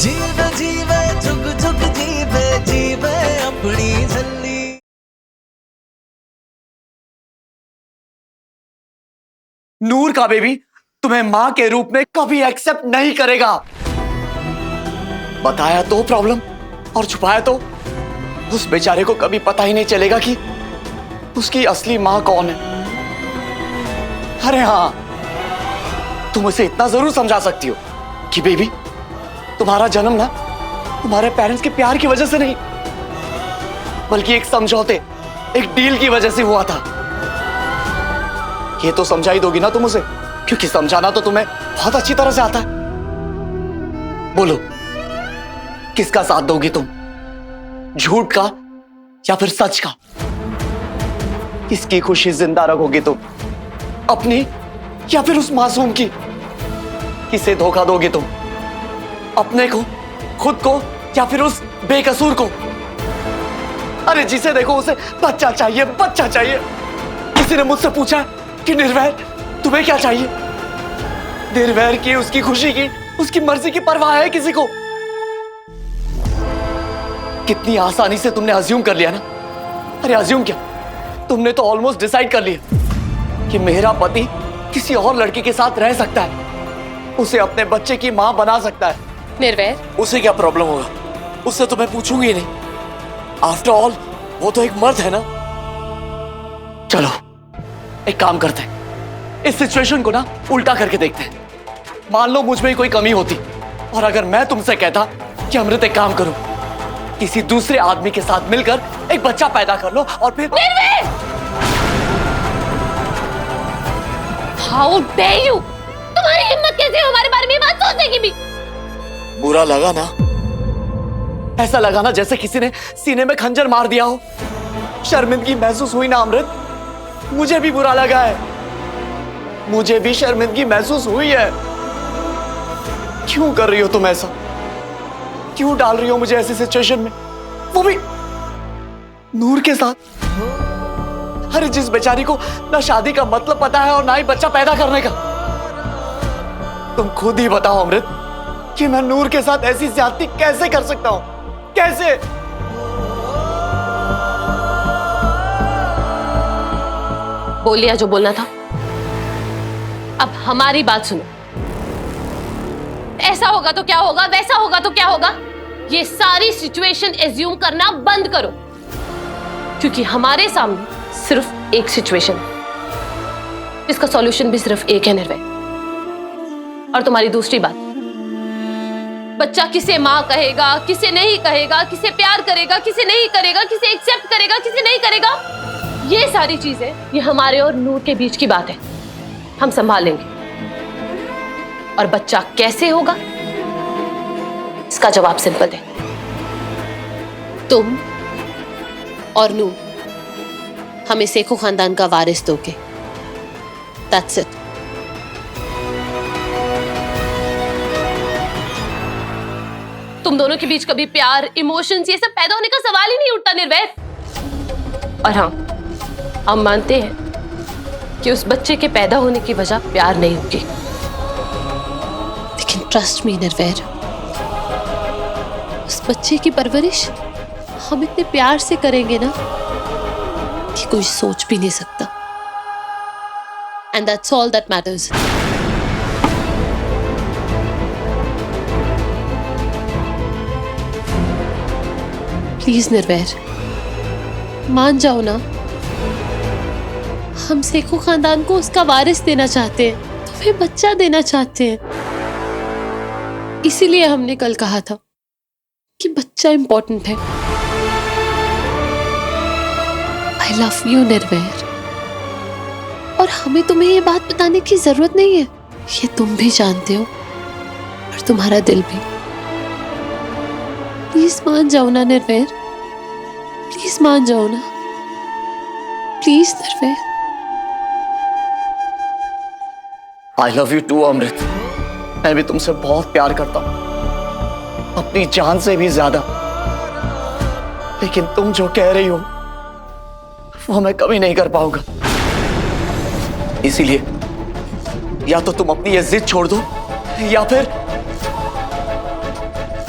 जीवे जीवे झुक झुक जीवे जीवे अपनी झल्ली। नूर का बेबी तुम्हें मां के रूप में कभी एक्सेप्ट नहीं करेगा। बताया तो प्रॉब्लम और छुपाया तो उस बेचारे को कभी पता ही नहीं चलेगा कि उसकी असली मां कौन है। अरे हाँ, तुम उसे इतना जरूर समझा सकती हो कि बेबी तुम्हारा जन्म ना तुम्हारे पेरेंट्स के प्यार की वजह से नहीं, बल्कि एक समझौते, एक डील की वजह से हुआ था। ये तो समझा ही दोगी ना तुम उसे, क्योंकि समझाना तो तुम्हें बहुत अच्छी तरह से आता है। बोलो, किसका साथ दोगी तुम, झूठ का या फिर सच का? किसकी खुशी जिंदा रखोगी तुम, अपनी या फिर उस मासूम की? किसे धोखा दोगे तुम, अपने को, खुद को या फिर उस बेकसूर को? अरे जिसे देखो उसे बच्चा चाहिए, बच्चा चाहिए। किसी ने मुझसे पूछा कि निर्वैर तुम्हें क्या चाहिए? निर्वैर की, उसकी खुशी की, उसकी मर्जी की परवाह है किसी को? कितनी आसानी से तुमने अज्यूम कर लिया ना। अरे अज्यूम क्या, तुमने तो ऑलमोस्ट डिसाइड कर लिया कि मेरा पति किसी और लड़की के साथ रह सकता है, उसे अपने बच्चे की मां बना सकता है। निर्वैर, उसे क्या प्रॉब्लम होगा? उससे तो मैं पूछूंगी ही नहीं। आफ्टर ऑल वो तो एक मर्द है ना। चलो एक काम करते हैं, इस सिचुएशन को ना उल्टा करके देखते हैं। मान लो मुझ में कोई कमी होती और अगर मैं तुमसे कहता कि अमृत एक काम करो, किसी दूसरे आदमी के साथ मिलकर एक बच्चा पैदा कर लो और फिर। निर्वैर! How dare you! तुम्हारी हिम्मत कैसे है हमारे बारे में बात सोचने की भी? बुरा लगा ना? ऐसा लगा ना जैसे किसी ने सीने में खंजर मार दिया हो। शर्मिंदगी महसूस हुई ना अमृत? मुझे भी बुरा लगा है, मुझे भी शर्मिंदगी महसूस हुई है। क्यों कर रही हो तुम ऐसा? क्यों डाल रही हो मुझे ऐसी सिचुएशन में, वो भी नूर के साथ? अरे जिस बेचारी को ना शादी का मतलब पता है और ना ही बच्चा पैदा करने का। तुम खुद ही बताओ अमृत कि मैं नूर के साथ ऐसी ज्यादती कैसे कर सकता हूं? कैसे? बोल लिया जो बोलना था, अब हमारी बात सुनो। ऐसा होगा तो क्या होगा, वैसा होगा तो क्या होगा, ये सारी सिचुएशन एज्यूम करना बंद करो, क्योंकि हमारे सामने सिर्फ एक सिचुएशन है, इसका सॉल्यूशन भी सिर्फ एक है निर्वैर। और तुम्हारी दूसरी बात, बच्चा किसे मां कहेगा, किसे नहीं कहेगा, किसे प्यार करेगा, किसे नहीं करेगा, किसे एक्सेप्ट करेगा, किसे नहीं करेगा, ये सारी चीजें ये हमारे और नूर के बीच की बात है, हम संभाल लेंगे। और बच्चा कैसे होगा, इसका जवाब सिंपल है, तुम और नूर हमें सेखो खानदान का वारिस दोगे। That's it. तुम दोनों के बीच कभी प्यार, इमोशंस, ये सब पैदा होने का सवाल ही नहीं उठता निर्वैर। और हाँ, हम मानते हैं कि उस बच्चे के पैदा होने की वजह प्यार नहीं होगी, लेकिन ट्रस्ट मी निर्वैर, उस बच्चे की परवरिश हम इतने प्यार से करेंगे ना कि कोई सोच भी नहीं सकता। And that's all that matters. Please Nirvair, मान जाओ ना, हम सेखो खानदान को उसका वारिस देना चाहते हैं, तुम्हें बच्चा देना चाहते हैं। इसीलिए हमने कल कहा था कि बच्चा इंपॉर्टेंट है। आई लव यू निर्वैर, और हमें तुम्हें ये बात बताने की जरूरत नहीं है, ये तुम भी जानते हो और तुम्हारा दिल भी। प्लीज मान जाओ ना निर्वैर, प्लीज मान जाओ ना, please Nirvair. I love you too Amrit, मैं भी तुमसे बहुत प्यार करता हूं, अपनी जान से भी ज्यादा। लेकिन तुम जो कह रही हो वो मैं कभी नहीं कर पाऊंगा। इसीलिए या तो तुम अपनी ये जिद छोड़ दो, या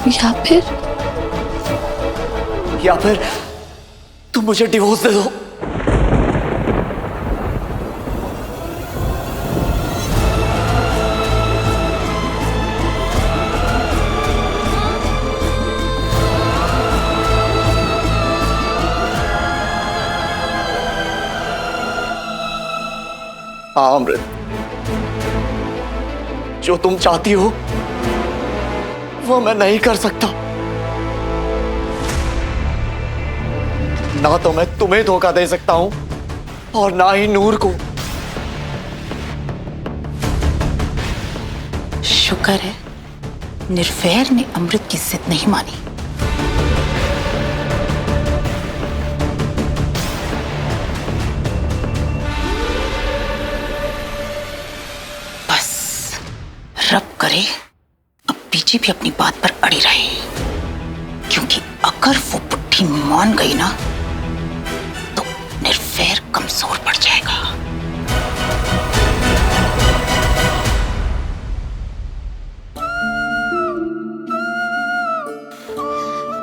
या फिर तुम मुझे डिवोर्स दे दो। हाँ अमृत, जो तुम चाहती हो वो मैं नहीं कर सकता। ना तो मैं तुम्हें धोखा दे सकता हूं और ना ही नूर को। शुक्र है निर्वैर ने अमृत की जिद नहीं मानी। बस रब करे अब बीजी भी अपनी बात पर अड़ी रहे, क्योंकि अगर वो बुढ़ी मान गई ना तो निर्वैर कमजोर पड़ जाएगा।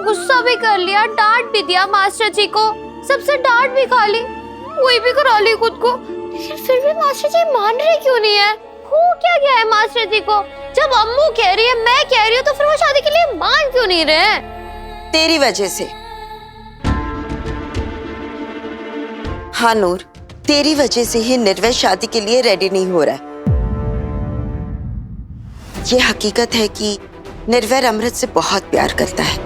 गुस्सा भी कर लिया, डांट भी दिया मास्टर जी को, सबसे डांट भी खा ली, वही भी करा ली खुद को, लेकिन फिर भी मास्टर जी मान रहे क्यों नहीं है? हो क्या गया है मास्टर जी को? जब अम्मू कह रही है, मैं कह रही हूँ, तो फिर वो शादी के लिए मान क्यों नहीं रहे? तेरी वजह से। हाँ नूर, तेरी वजह से ही निर्वैर शादी के लिए रेडी नहीं हो रहा है। ये हकीकत है कि निर्वैर अमृत से बहुत प्यार करता है,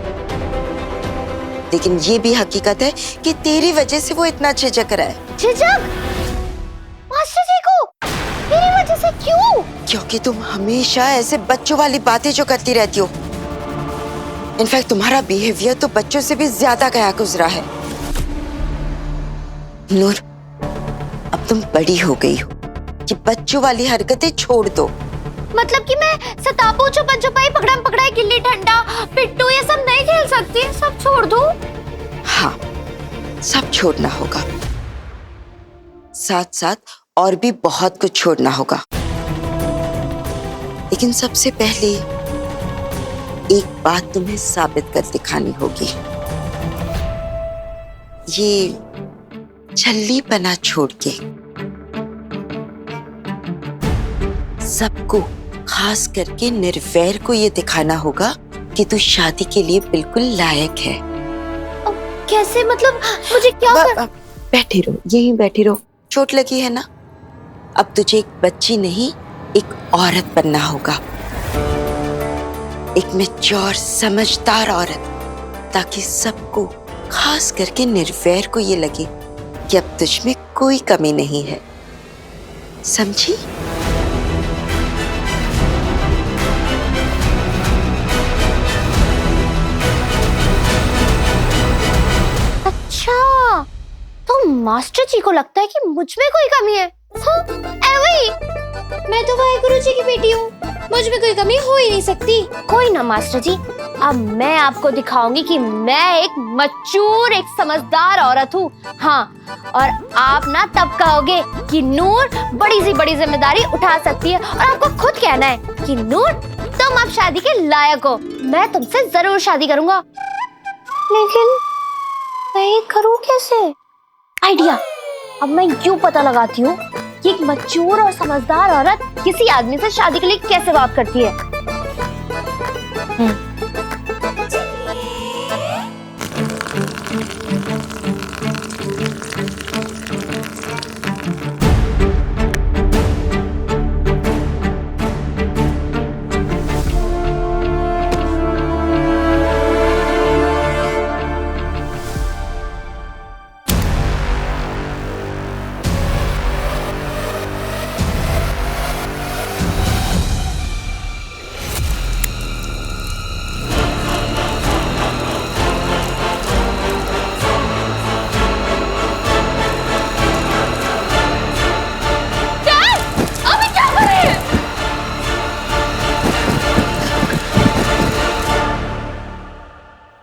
लेकिन ये भी हकीकत है कि तेरी वजह से वो इतना झिझक रहा है। झिझक? मास्टर जी को मेरी वजह से क्यों? क्योंकि तुम हमेशा ऐसे बच्चों वाली बातें जो करती रहती हो। इनफैक्ट तुम्हारा बिहेवियर तो बच्चों से भी ज्यादा गया गुजरा है। नूर, अब तुम बड़ी हो गई हो, कि बच्चों वाली हरकतें छोड़ दो। मतलब कि मैं सतापू, छुपन छुपाई, पकड़म पकड़ाई, गिल्ली डंडा, पिट्टू ये सब नहीं खेल सकती? सब छोड़ दूं? हाँ, सब छोड़ना होगा, साथ साथ और भी बहुत कुछ छोड़ना होगा। लेकिन सबसे पहले एक बात तुम्हें साबित कर दिखानी होगी। ये छल्लीपना छोड़ के सबको, खास करके निर्वैर को ये दिखाना होगा कि तू शादी के लिए बिल्कुल लायक है। कैसे? मतलब मुझे क्या बैठी रहो, यहीं बैठी रहो। चोट लगी है ना? अब तुझे एक बच्ची नहीं, एक औरत बनना होगा, एक मैच्योर समझदार औरत, ताकि सबको, खास करके निर्वैर को ये लगे कि अब तुझ में कोई कमी नहीं है। समझी? अच्छा, तो मास्टर जी को लगता है कि मुझ में कोई कमी है? हाँ, वही, मैं तो वाहेगुरु जी की बेटी हूँ, मुझ में कोई कमी हो ही नहीं सकती। कोई ना मास्टर जी, अब मैं आपको दिखाऊंगी कि मैं एक मैच्योर, एक समझदार औरत हूँ। हाँ, और आप ना तब कहोगे कि नूर बड़ी सी बड़ी जिम्मेदारी उठा सकती है, और आपको खुद कहना है कि नूर तुम अब शादी के लायक हो, मैं तुमसे जरूर शादी करूंगा। लेकिन मैं ये करूं कैसे? आइडिया, अब मैं यूं पता लगाती हूँ कि एक मैच्योर और समझदार औरत किसी आदमी से शादी के लिए कैसे बात करती है।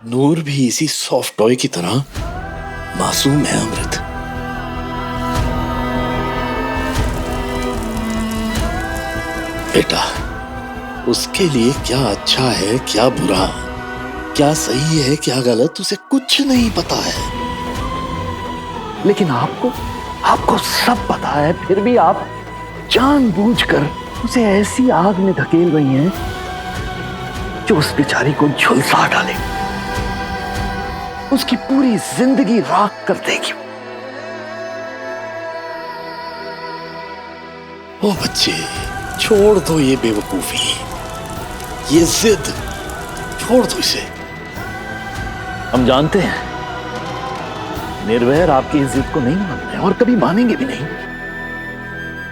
नूर भी इसी सॉफ्ट टॉय की तरह मासूम है अमृत। बेटा, उसके लिए क्या अच्छा है क्या बुरा, क्या सही है क्या गलत उसे कुछ नहीं पता है, लेकिन आपको सब पता है, फिर भी आप जानबूझकर उसे ऐसी आग में धकेल रही हैं जो उस बेचारी को झुलसा डाले, उसकी पूरी जिंदगी राख कर देगी। ओ बच्चे, छोड़ दो ये बेवकूफी, ये जिद छोड़ दो इसे। हम जानते हैं निर्वैर आपकी इस जिद को नहीं मान रहे और कभी मानेंगे भी नहीं,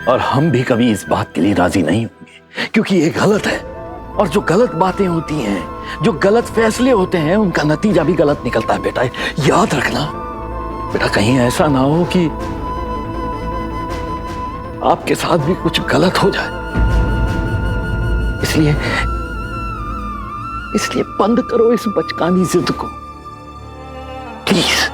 और हम भी कभी इस बात के लिए राजी नहीं होंगे, क्योंकि ये गलत है, और जो गलत बातें होती हैं, जो गलत फैसले होते हैं, उनका नतीजा भी गलत निकलता है। बेटा याद रखना, बेटा कहीं ऐसा ना हो कि आपके साथ भी कुछ गलत हो जाए। इसलिए बंद करो इस बचकानी जिद को, प्लीज।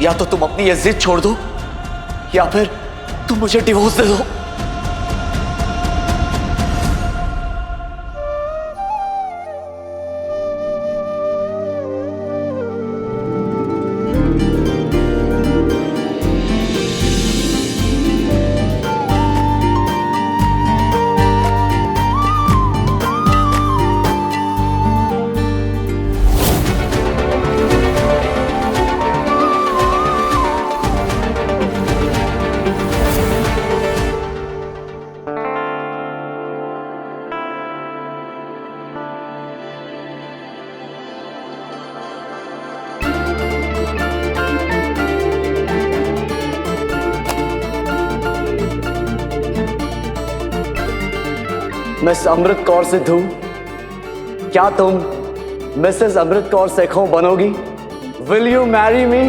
या तो तुम अपनी ये जिद छोड़ दो, या फिर तुम मुझे डिवोर्स दे दो। मिस अमृत कौर सिद्धू, क्या तुम मिसेस अमृत कौर सेखों बनोगी? Will you marry me?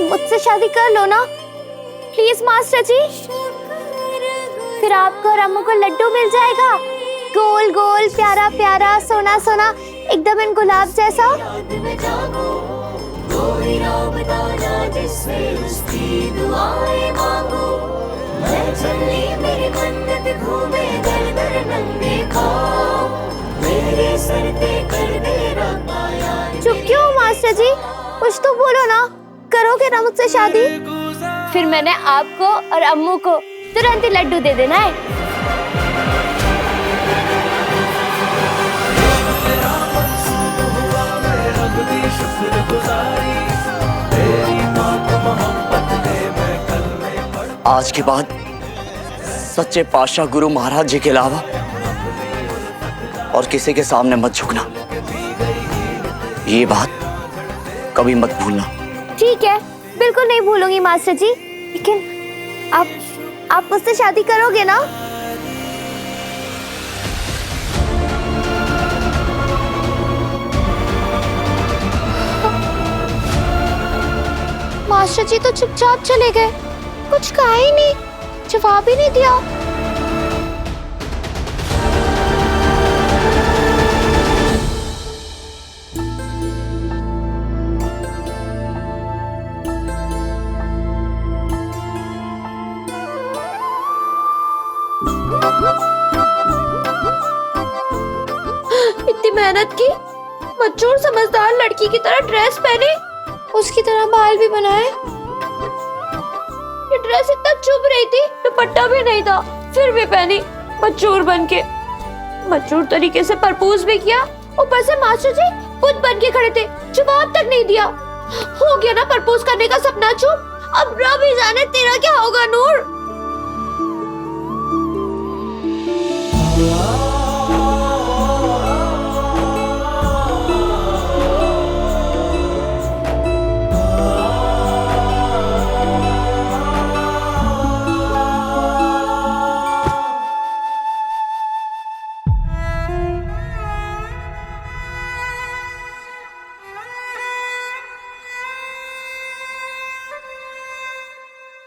मुझसे शादी कर लो ना प्लीज मास्टर जी। फिर आपको और अम्मू को लड्डू मिल जाएगा, गोल गोल प्यारा प्यारा सोना सोना एकदम इन गुलाब जैसा। चुप क्यों मास्टर जी, कुछ तो बोलो ना, करोगे ना मुझसे शादी? फिर मैंने आपको और अम्मू को तुरंत ही लड्डू दे देना है। आज के बाद सच्चे पातशाह गुरु महाराज जी के अलावा और किसी के सामने मत झुकना। ये बात कभी मत भूलना। ठीक है, बिल्कुल नहीं भूलूंगी मास्टर जी। लेकिन आप मुझसे शादी करोगे ना? मास्टर जी तो चुपचाप चले गए, कुछ कहा ही नहीं, जवाब ही नहीं दिया। इतनी मेहनत की, मच्चूर समझदार लड़की की तरह ड्रेस पहनी, उसकी तरह बाल भी बनाए। ये ड्रेस इतना चुभ रही थी, दुपट्टा भी नहीं था, फिर भी पहनी, मच्चूर बन के। मच्चूर तरीके से प्रपोज भी किया, ऊपर से मास्टर जी खुद बन के खड़े थे, जवाब तक नहीं दिया। हो गया ना प्रपोज करने का सपना चुप। अब रब ही जाने तेरा क्या होगा नूर।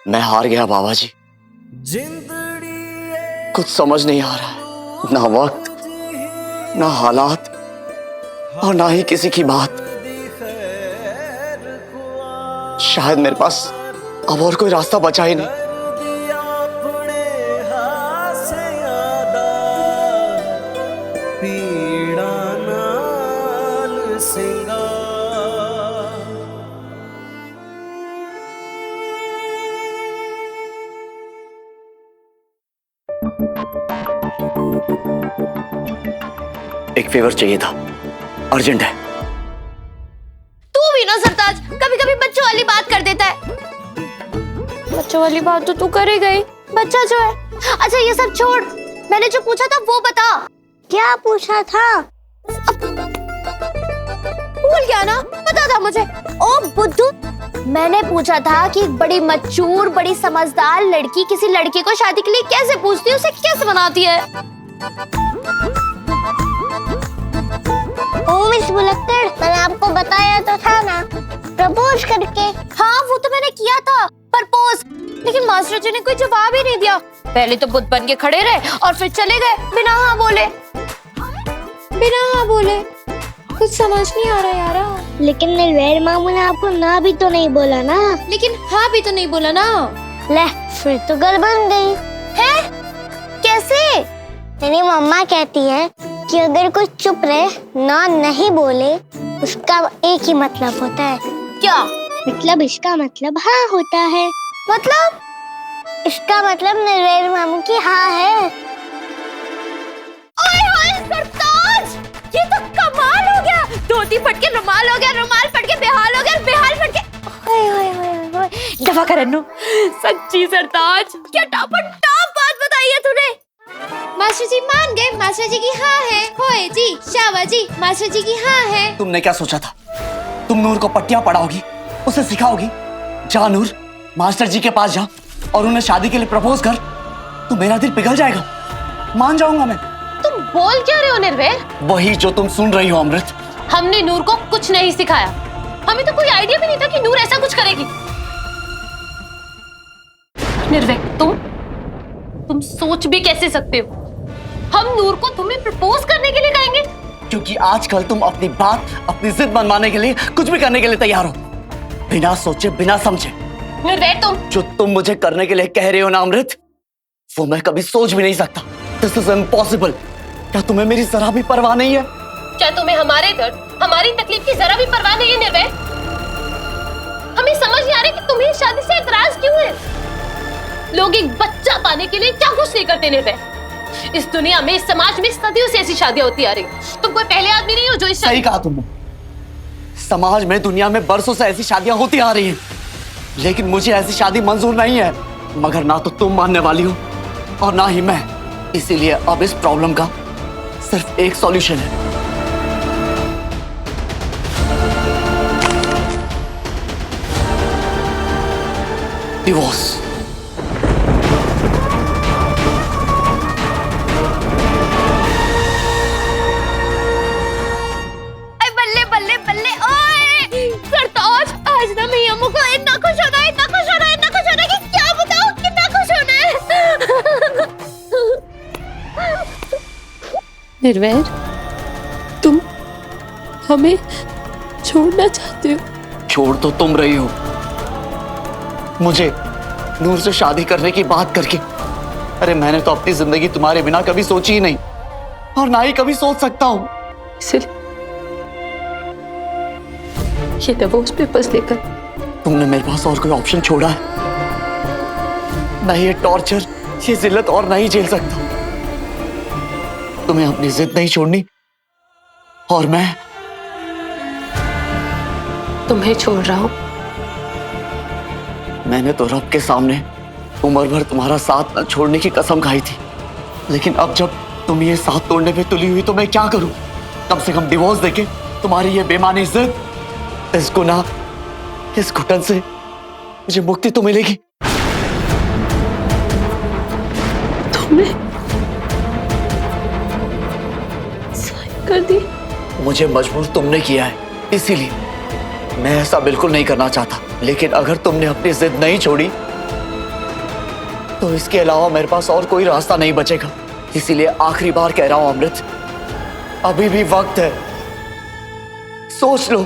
मैं हार गया बाबा जी। कुछ समझ नहीं आ रहा है, ना वक्त, ना हालात और ना ही किसी की बात। शायद मेरे पास अब और कोई रास्ता बचा ही नहीं। एक फेवर चाहिए था, अर्जेंट है। तू भी ना सरताज, कभी कभी बच्चों वाली बात कर देता है। बच्चों वाली बात तो तू कर ही गई, बच्चा जो है। अच्छा ये सब छोड़, मैंने जो पूछा था वो बता। क्या पूछा था? भूल गया ना, बता था मुझे। ओ बुद्धू, मैंने पूछा था कि एक बड़ी मच्चूर, बड़ी समझदार लड़की किसी लड़के को शादी के लिए कैसे पूछती है, उसे कैसे मनाती है। ओ मिस बुलक्कड़, मैंने आपको बताया तो था ना, प्रपोज करके। हाँ वो तो मैंने किया था, प्रपोज, लेकिन मास्टर जी ने कोई जवाब ही नहीं दिया। पहले तो बुद्ध बन के खड़े रहे और फिर चले गए बिना हाँ बोले। बिना हाँ बोले, कुछ समझ नहीं आ रहा यारा। लेकिन निर्वैर मामू ने आपको ना भी तो नहीं बोला ना। लेकिन हाँ भी तो नहीं बोला ना। ले, फिर तो गल बन गई है। कैसे? मेरी मम्मा कहती है कि अगर कोई चुप रहे, ना नहीं बोले, उसका एक ही मतलब होता है। क्या मतलब? इसका मतलब हाँ होता है। मतलब? इसका मतलब निर्वैर मामू की हाँ है। ओए होए सरताज, ये तो कमाल हो गया। धोती फट के रुमाल हो गया, रुमाल फट के बेहाल हो गया, बेहाल फट के ओए ओए ओए ओए। दफा कर अन्नू, सच्ची सरताज, क्या टॉप बात बताई है तूने। मास्टर जी मान गए, मास्टर जी की हाँ है। होए जी, शाबाश जी, मास्टर जी की हाँ है। तुमने क्या सोचा था? तुम नूर को पट्टियां पढ़ाओगी, उसे सिखाओगी? जा नूर, मास्टर जी के पास जा और उन्हें शादी के लिए प्रपोज कर। तो मेरा दिल पिघल जाएगा, मान जाऊंगा मैं। तुम बोल क्या रहे हो निर्वैर? वही जो तुम सुन रही हो अमृत। हमने नूर को कुछ नहीं सिखाया, हमें तो कोई आइडिया भी नहीं था कि नूर ऐसा कुछ करेगी। निर्वैर, तुम सोच भी कैसे सकते हो? हम नूर को तुम्हें प्रपोज करने के लिए कहेंगे? क्योंकि आजकल तुम अपनी बात, अपनी जिद मनवाने के लिए कुछ भी करने के लिए तैयार हो, बिना सोचे, बिना समझे। निर्वैर, जो तुम मुझे करने के लिए कह रहे हो ना अमृत, वो मैं कभी सोच भी नहीं सकता। This is impossible. क्या तुम्हें मेरी जरा भी परवाह नहीं है? क्या तुम्हें हमारे दर्द, हमारी तकलीफ की जरा भी परवाह नहीं है निर्वैर? हमें समझ नहीं आ रहा कि तुम्हें शादी से एतराज क्यों है। लोग एक बच्चा पाने के लिए क्या कुछ नहीं करते निर्वैर। इस दुनिया में, इस समाज में सदियों से ऐसी शादियां होती आ रही। तुम कोई पहले आदमी नहीं हो जो इस सही कहा तुमने। समाज में, दुनिया में बरसों से ऐसी शादियां होती आ रही हैं, लेकिन मुझे ऐसी शादी मंजूर नहीं है। मगर ना तो तुम मानने वाली हो और ना ही मैं। इसीलिए अब इस प्रॉब्लम का सिर्फ एक सॉल्यूशन है। डिवोर्स। बल्ले बल्ले बल्ले ओए सरताज, आज ना मैं अम्मू को इतना खुश होना है, इतना खुश होना है, इतना खुश होना है कि क्या बताऊं कितना खुश होना है। निर्वैर, तुम हमें छोड़ना चाहते हो? छोड़ तो तुम रही हो मुझे नूर से शादी करने की बात करके। अरे मैंने तो अपनी जिंदगी तुम्हारे बिना कभी सोची ही नहीं और ना ही कभी सोच सकता हूं। इसलिए ये डिवोर्स पेपर्स लेकर तुमने मेरे पास और कोई ऑप्शन छोड़ा है? मैं ये टॉर्चर, ये जिल्लत और नहीं झेल सकता। तुम्हें अपनी जिद नहीं छोड़नी और मैं तुम्हें छोड़ रहा हूं। मैंने तो रब के सामने उम्र भर तुम्हारा साथ न छोड़ने की कसम खाई थी, लेकिन अब जब तुम ये साथ तोड़ने पे तुली हुई तो मैं क्या करूं? कम से कम डिवोर्स देके तुम्हारी ये बेमानी जिद, इस गुनाह, इस घुटन से मुझे मुक्ति तो मिलेगी। तुमने साइन कर दी? मुझे मजबूर तुमने किया है, इसीलिए मैं ऐसा बिल्कुल नहीं करना चाहता। लेकिन अगर तुमने अपनी जिद नहीं छोड़ी तो इसके अलावा मेरे पास और कोई रास्ता नहीं बचेगा। इसीलिए आखिरी बार कह रहा हूं अमृत, अभी भी वक्त है, सोच लो।